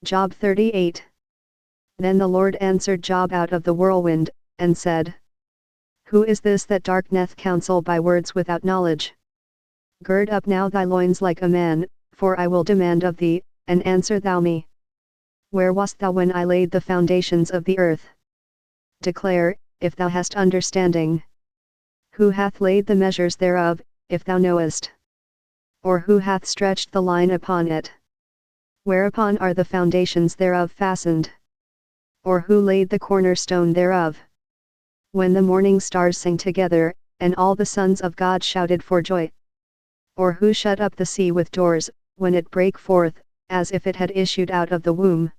Job 38. Then the Lord answered Job out of the whirlwind, and said, Who is this that darkeneth counsel by words without knowledge? Gird up now thy loins like a man, for I will demand of thee, and answer thou me. Where wast thou when I laid the foundations of the earth? Declare, if thou hast understanding. Who hath laid the measures thereof, if thou knowest? Or who hath stretched the line upon it? Whereupon are the foundations thereof fastened? Or who laid the cornerstone thereof? When the morning stars sang together, and all the sons of God shouted for joy? Or who shut up the sea with doors, when it brake forth, as if it had issued out of the womb?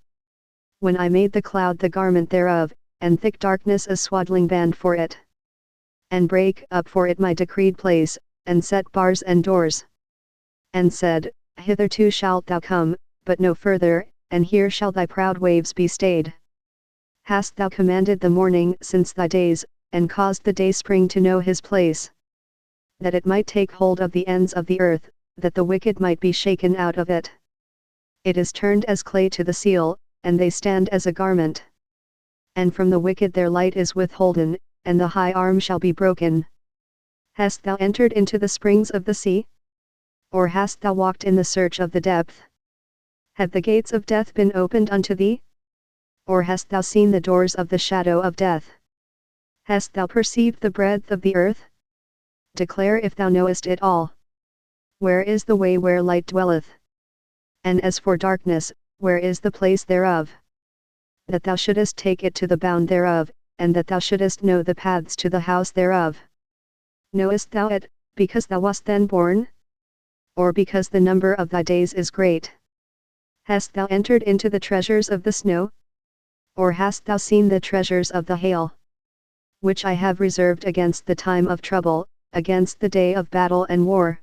When I made the cloud the garment thereof, and thick darkness a swaddling band for it? And brake up for it my decreed place, and set bars and doors? And said, Hitherto shalt thou come, but no further, and here shall thy proud waves be stayed. Hast thou commanded the morning since thy days, and caused the dayspring to know his place? That it might take hold of the ends of the earth, that the wicked might be shaken out of it. It is turned as clay to the seal, and they stand as a garment. And from the wicked their light is withholden, and the high arm shall be broken. Hast thou entered into the springs of the sea? Or hast thou walked in the search of the depth? Have the gates of death been opened unto thee? Or hast thou seen the doors of the shadow of death? Hast thou perceived the breadth of the earth? Declare if thou knowest it all. Where is the way where light dwelleth? And as for darkness, where is the place thereof? That thou shouldest take it to the bound thereof, and that thou shouldest know the paths to the house thereof. Knowest thou it, because thou wast then born? Or because the number of thy days is great? Hast thou entered into the treasures of the snow? Or hast thou seen the treasures of the hail? Which I have reserved against the time of trouble, against the day of battle and war.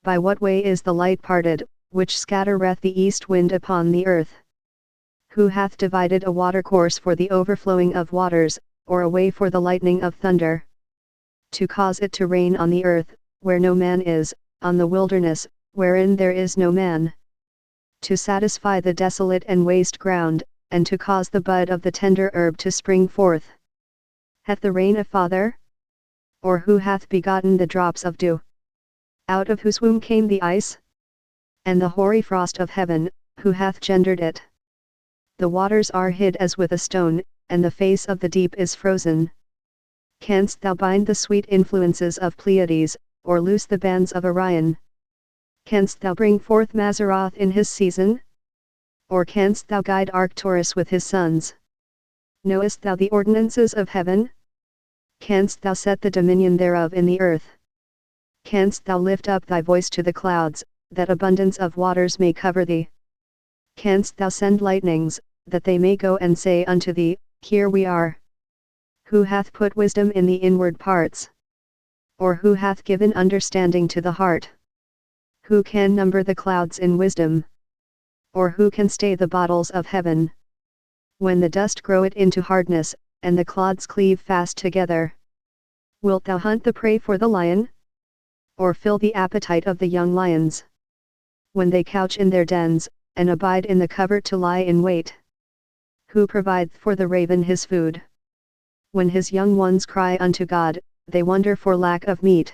By what way is the light parted, which scattereth the east wind upon the earth? Who hath divided a watercourse for the overflowing of waters, or a way for the lightning of thunder? To cause it to rain on the earth, where no man is, on the wilderness, wherein there is no man. To satisfy the desolate and waste ground, and to cause the bud of the tender herb to spring forth. Hath the rain a father? Or who hath begotten the drops of dew? Out of whose womb came the ice? And the hoary frost of heaven, who hath gendered it? The waters are hid as with a stone, and the face of the deep is frozen. Canst thou bind the sweet influences of Pleiades, or loose the bands of Orion? Canst thou bring forth Mazzaroth in his season? Or canst thou guide Arcturus with his sons? Knowest thou the ordinances of heaven? Canst thou set the dominion thereof in the earth? Canst thou lift up thy voice to the clouds, that abundance of waters may cover thee? Canst thou send lightnings, that they may go and say unto thee, Here we are? Who hath put wisdom in the inward parts? Or who hath given understanding to the heart? Who can number the clouds in wisdom? Or who can stay the bottles of heaven? When the dust groweth into hardness, and the clods cleave fast together. Wilt thou hunt the prey for the lion? Or fill the appetite of the young lions? When they couch in their dens, and abide in the covert to lie in wait. Who provideth for the raven his food? When his young ones cry unto God, they wonder for lack of meat.